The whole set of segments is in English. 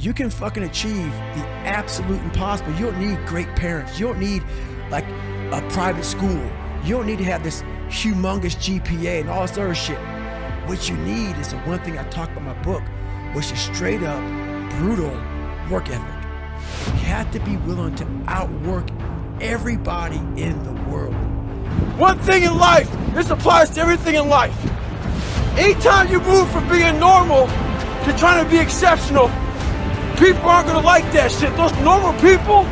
you can fucking achieve the absolute impossible. You don't need great parents. You don't need like a private school. You don't need to have this humongous GPA and all this other shit. What you need is the one thing I talk about in my book, which is straight up, brutal work ethic. You have to be willing to outwork everybody in the world. One thing in life, this applies to everything in life. Anytime you move from being normal to trying to be exceptional, people aren't gonna like that shit. Those normal people,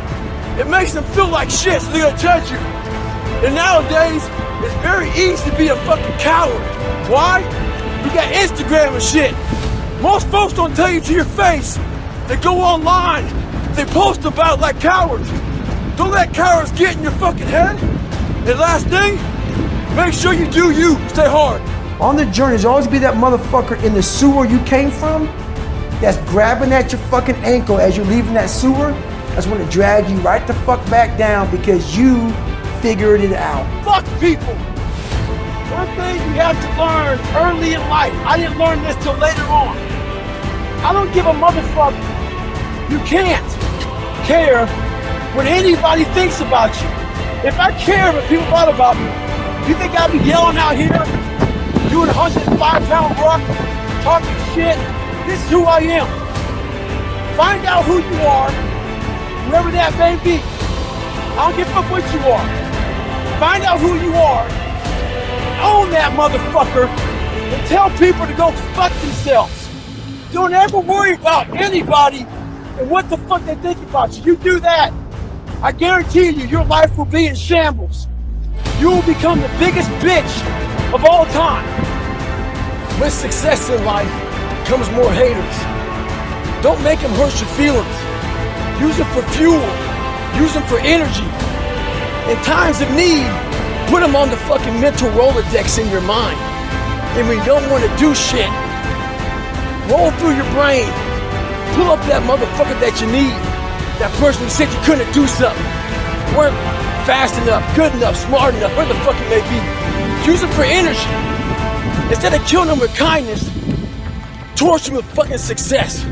it makes them feel like shit, so they're gonna judge you. And nowadays, it's very easy to be a fucking coward. Why? You got Instagram and shit. Most folks don't tell you to your face. They go online, they post about it like cowards. Don't let cowards get in your fucking head. And last thing, make sure you do you. Stay hard. On the journey, there's always be that motherfucker in the sewer you came from that's grabbing at your fucking ankle as you're leaving that sewer. That's want to drag you right the fuck back down because you figured it out. Fuck people. One thing you have to learn early in life. I didn't learn this till later on. I don't give a motherfucker. You can't care what anybody thinks about you. If I care what people thought about me, you think I'd be yelling out here, doing a 105-pound rock, talking shit? This is who I am. Find out who you are, whoever that may be. I don't give a fuck what you are. Find out who you are, own that motherfucker, and tell people to go fuck themselves. Don't ever worry about anybody and what the fuck they think about you. You do that, I guarantee you, your life will be in shambles. You will become the biggest bitch of all time. With success in life comes more haters. Don't make them hurt your feelings. Use them for fuel. Use them for energy. In times of need, put them on the fucking mental Rolodex in your mind. And when you don't want to do shit, roll through your brain. Pull up that motherfucker that you need. That person who said you couldn't do something. Weren't fast enough, good enough, smart enough, where the fuck it may be. Use it for energy. Instead of killing them with kindness, torch them with fucking success.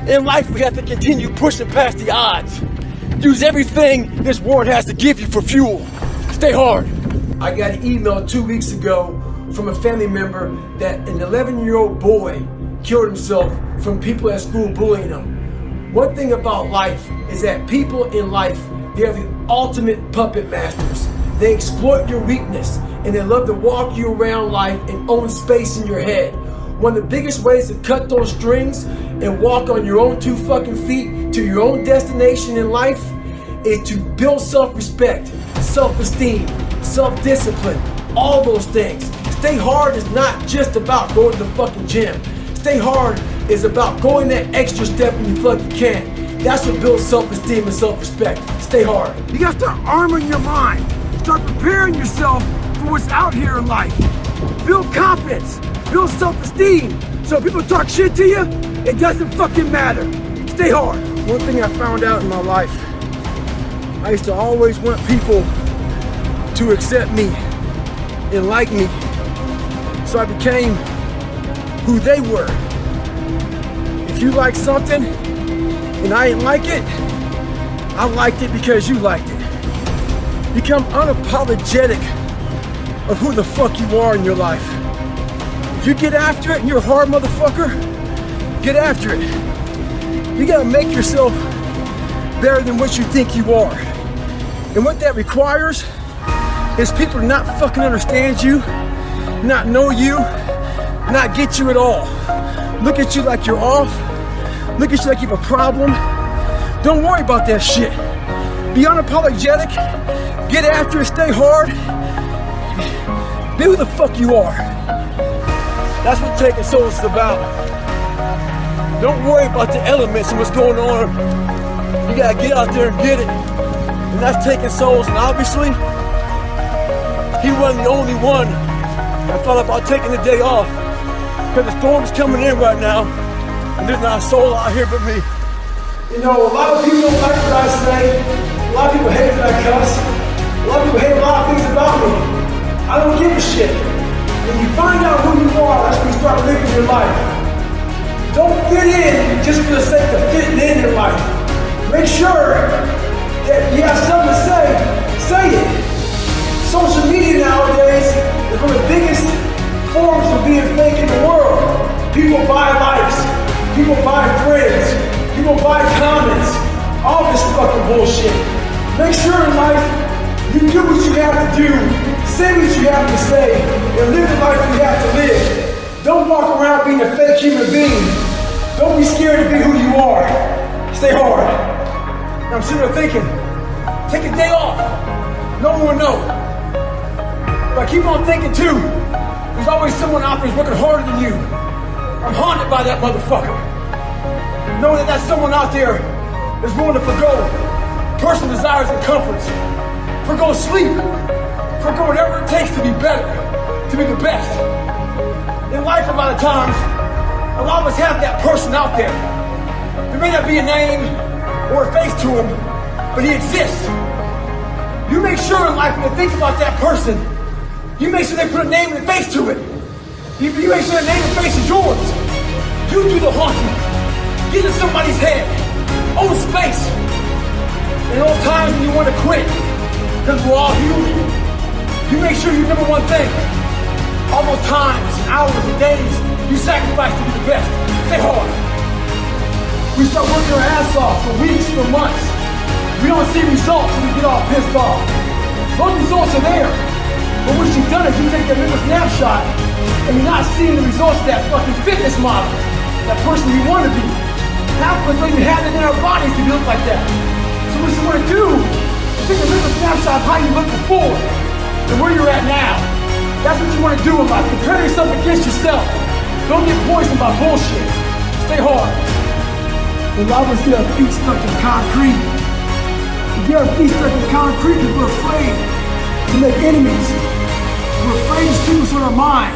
In life, we have to continue pushing past the odds. Use everything this world has to give you for fuel. Stay hard. I got an email 2 weeks ago from a family member that an 11-year-old boy killed himself from people at school bullying him. One thing about life is that people in life, they are the ultimate puppet masters. They exploit your weakness and they love to walk you around life and own space in your head. One of the biggest ways to cut those strings and walk on your own 2 fucking feet to your own destination in life is to build self-respect, self-esteem, self-discipline, all those things. Stay hard is not just about going to the fucking gym. Stay hard is about going that extra step when you feel like you can. That's what builds self-esteem and self-respect. Stay hard. You gotta start armoring your mind. Start preparing yourself for what's out here in life. Build confidence, build self-esteem. So if people talk shit to you, it doesn't fucking matter. Stay hard. One thing I found out in my life, I used to always want people to accept me and like me. So I became who they were. If you like something and I didn't like it, I liked it because you liked it. Become unapologetic of who the fuck you are in your life. If you get after it and you're a hard motherfucker, get after it. You gotta make yourself better than what you think you are. And what that requires is people to not fucking understand you, not know you, not get you at all. Look at you like you're off. Look at you like you have a problem. Don't worry about that shit. Be unapologetic. Get after it. Stay hard. Be who the fuck you are. That's what taking souls is about. Don't worry about the elements and what's going on. You gotta get out there and get it. And that's taking souls. And obviously, he wasn't the only one that thought about taking the day off. Because the storm is coming in right now, and there's not a soul out here but me. You know, a lot of people don't like what I say. A lot of people hate that I cuss. A lot of people hate a lot of things about me. I don't give a shit. When you find out who you are, that's when you start living your life. Don't fit in just for the sake of fitting sure that you have something to say it. Social media nowadays is one of the biggest forms of being fake in the world. People buy likes, people buy friends, people buy comments, all this fucking bullshit. Make sure in life you do what you have to do, say what you have to say, and live the life you have to live. Don't walk around being a fake human being. Don't be scared to be who you are. Stay hard. Now I'm sitting there thinking, take a day off. No one will know. But I keep on thinking too, there's always someone out there who's working harder than you. I'm haunted by that motherfucker. Knowing that someone out there is willing to forgo personal desires and comforts, forgo sleep, forgo whatever it takes to be better, to be the best. In life, a lot of times, a lot of us have that person out there. There may not be a name or a face to him, but he exists. You make sure in life when you think about that person, you make sure they put a name and a face to it. You make sure the name and face is yours. You do the haunting. Get in somebody's head. Own space. And those times when you want to quit, because we're all human, you make sure you remember one thing. All those times, hours, and days you sacrifice to be the best. Stay hard. We start working our ass off for weeks, for months. We don't see results and we get all pissed off. Those results are there. But what you've done is you take that little snapshot and you're not seeing the results of that fucking fitness model, that person you want to be. Half of us don't even have it in our bodies to look like that. So what you want to do is take a little snapshot of how you looked before and where you're at now. That's what you want to do in life. Compare yourself against yourself. Don't get poisoned by bullshit. Stay hard. A lot of us get our feet stuck in concrete. We get our feet stuck in concrete because we're afraid to make enemies. We're afraid to speak what's on our mind.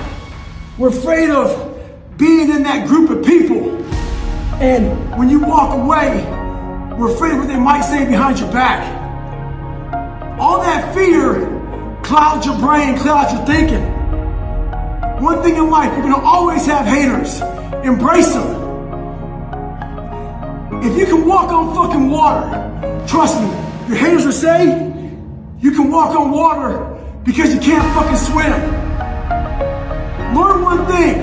We're afraid of being in that group of people. And when you walk away, we're afraid of what they might say behind your back. All that fear clouds your brain, clouds your thinking. One thing in life, you're gonna always have haters. Embrace them. If you can walk on fucking water, trust me, your haters will say you can walk on water because you can't fucking swim. Learn one thing,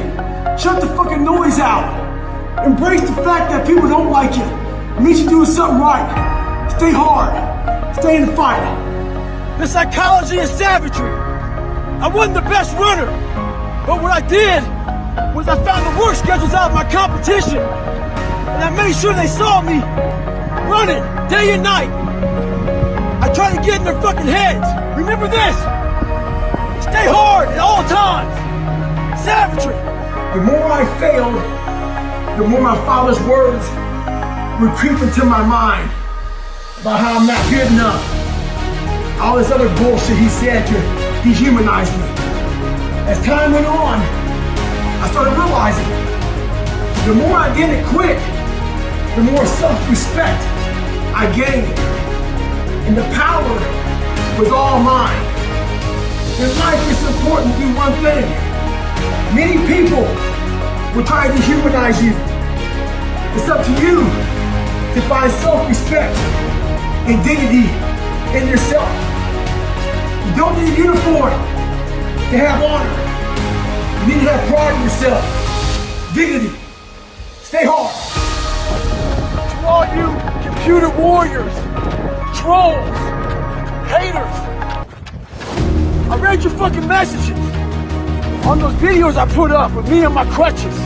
shut the fucking noise out. Embrace the fact that people don't like you. It means you're doing something right. Stay hard, stay in the fight. The psychology is savagery. I wasn't the best runner, but what I did was I found the work schedules out of my competition. And I made sure they saw me running day and night. I tried to get in their fucking heads. Remember this. Stay hard at all times. Savagery. The more I failed, the more my father's words would creep into my mind about how I'm not good enough. All this other bullshit he said to dehumanize me. As time went on, I started realizing the more I didn't quit, the more self-respect I gained. And the power was all mine. In life, it's important to do one thing. Many people will try to dehumanize you. It's up to you to find self-respect and dignity in yourself. You don't need a uniform to have honor. You need to have pride in yourself. Dignity. Stay hard. To all you computer warriors, trolls, haters, I read your fucking messages on those videos I put up with me on my crutches,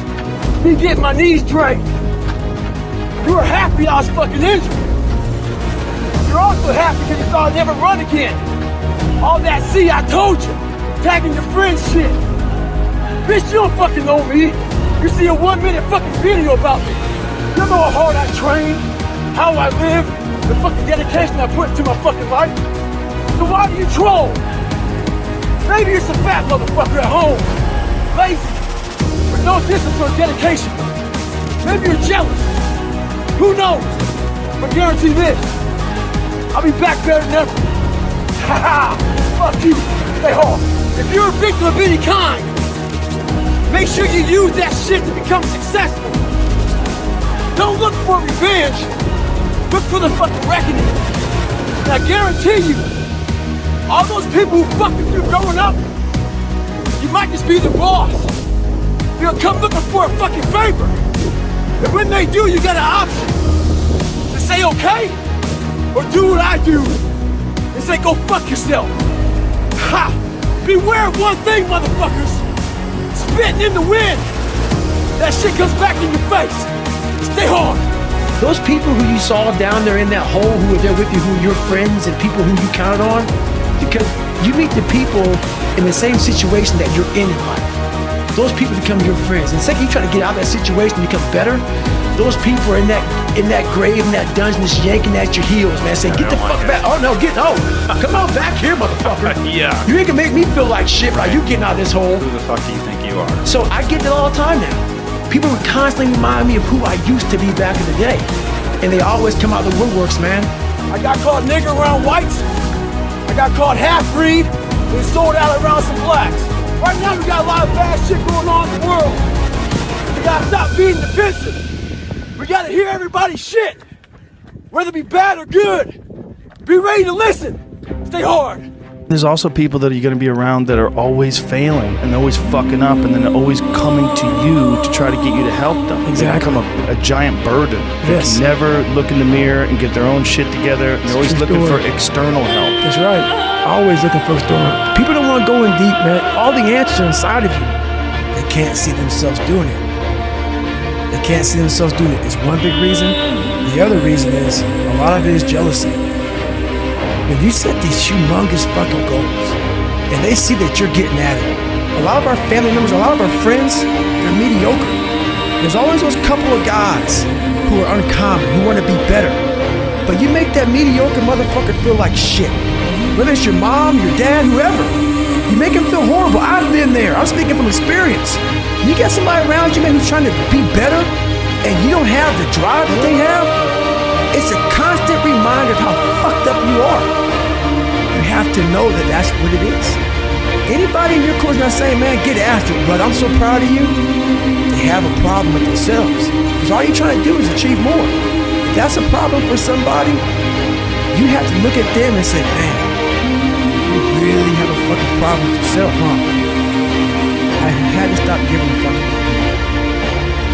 me getting my knees drained. You were happy I was fucking injured. You're also happy because you thought I'd never run again. All that, see, I told you. Tagging your friends shit. Bitch, you don't fucking know me. You see a 1 minute fucking video about me. You know how hard I train, how I live, the fucking dedication I put into my fucking life. So why do you troll? Maybe you're some fat motherfucker at home. Lazy, with no discipline or dedication. Maybe you're jealous. Who knows? But guarantee this. I'll be back better than ever. Ha fuck you. Stay hard. If you're a victim of any kind, make sure you use that shit to become successful. Don't look for revenge. Look for the fucking reckoning. And I guarantee you, all those people who fucked with you growing up, you might just be the boss. They'll come looking for a fucking favor. And when they do, you got an option to say okay, or do what I do and say go fuck yourself. Ha! Beware of one thing, motherfuckers. Spitting in the wind. That shit comes back in your face. Stay hard. Those people who you saw down there in that hole who were there with you, who are your friends and people who you counted on, because you meet the people in the same situation that you're in life. Those people become your friends. And the second you try to get out of that situation and become better, those people are in that grave, in that dungeon, just yanking at your heels, man, saying, get the fuck back. Oh no, come on back here, motherfucker. Yeah. You ain't gonna make me feel like shit, right? You getting out of this hole. Who the fuck do you think you are? So I get it all the time now. People would constantly remind me of who I used to be back in the day. And they always come out of the woodworks, man. I got caught nigger around whites. I got caught half-breed and sold out around some blacks. Right now we got a lot of bad shit going on in the world. We gotta stop being defensive. We gotta hear everybody's shit. Whether it be bad or good. Be ready to listen. Stay hard. There's also people that are going to be around that are always failing and always fucking up, and then always coming to you to try to get you to help them. Exactly. They become a giant burden. Yes. They never look in the mirror and get their own shit together. They're always looking for external help. That's right. Always looking for external. People don't want to go in deep, man. All the answers are inside of you. They can't see themselves doing it. They can't see themselves doing it. It's one big reason. The other reason is a lot of it is jealousy. When you set these humongous fucking goals and they see that you're getting at it, a lot of our family members, a lot of our friends, they're mediocre. There's always those couple of guys who are uncommon, who want to be better. But you make that mediocre motherfucker feel like shit. Whether it's your mom, your dad, whoever. You make him feel horrible. I've been there. I'm speaking from experience. You got somebody around you, man, who's trying to be better and you don't have the drive that they have, it's a constant reminder of how fucked up you are. You have to know that that's what it is. Anybody in your course not saying, man, get after it, but I'm so proud of you, they have a problem with themselves. Because all you're trying to do is achieve more. If that's a problem for somebody, you have to look at them and say, man, you really have a fucking problem with yourself, huh? I had to stop giving a fuck about people.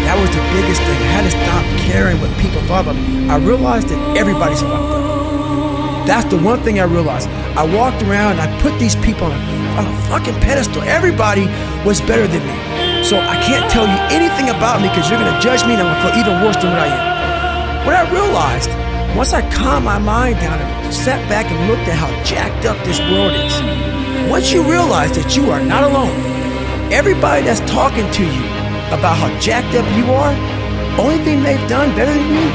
That was the biggest thing. I had to stop caring what people thought about me. I realized that everybody's fucked up. That's the one thing I realized. I walked around and I put these people on a fucking pedestal. Everybody was better than me. So I can't tell you anything about me because you're going to judge me and I'm going to feel even worse than what I am. What I realized, once I calmed my mind down and sat back and looked at how jacked up this world is, once you realize that you are not alone, everybody that's talking to you about how jacked up you are, only thing they've done better than you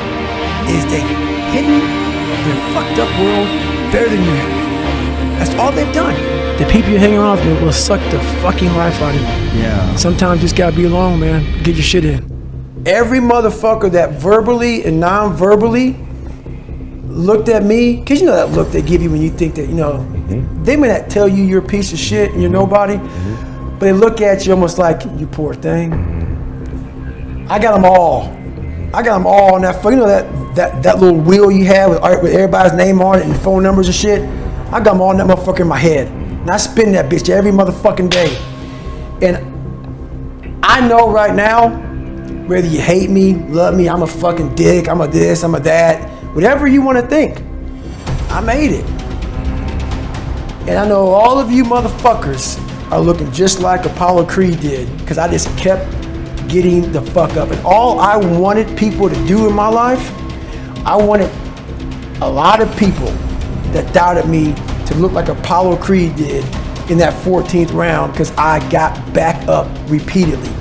is they've hidden their fucked up world better than you have. That's all they've done. The people you hang around with will suck the fucking life out of you. Yeah. Sometimes you just gotta be alone, man. Get your shit in. Every motherfucker that verbally and non-verbally looked at me, cause you know that look they give you when you think that, you know, they may not tell you you're a piece of shit and you're nobody, but they look at you almost like, you poor thing. I got them all. I got them all on that, you know that little wheel you have with everybody's name on it and phone numbers and shit? I got them all in that motherfucker in my head. And I spin that bitch every motherfucking day. And I know right now, whether you hate me, love me, I'm a fucking dick, I'm a this, I'm a that, whatever you want to think, I made it. And I know all of you motherfuckers are looking just like Apollo Creed did, because I just kept getting the fuck up. And all I wanted people to do in my life, I wanted a lot of people that doubted me to look like Apollo Creed did in that 14th round, because I got back up repeatedly.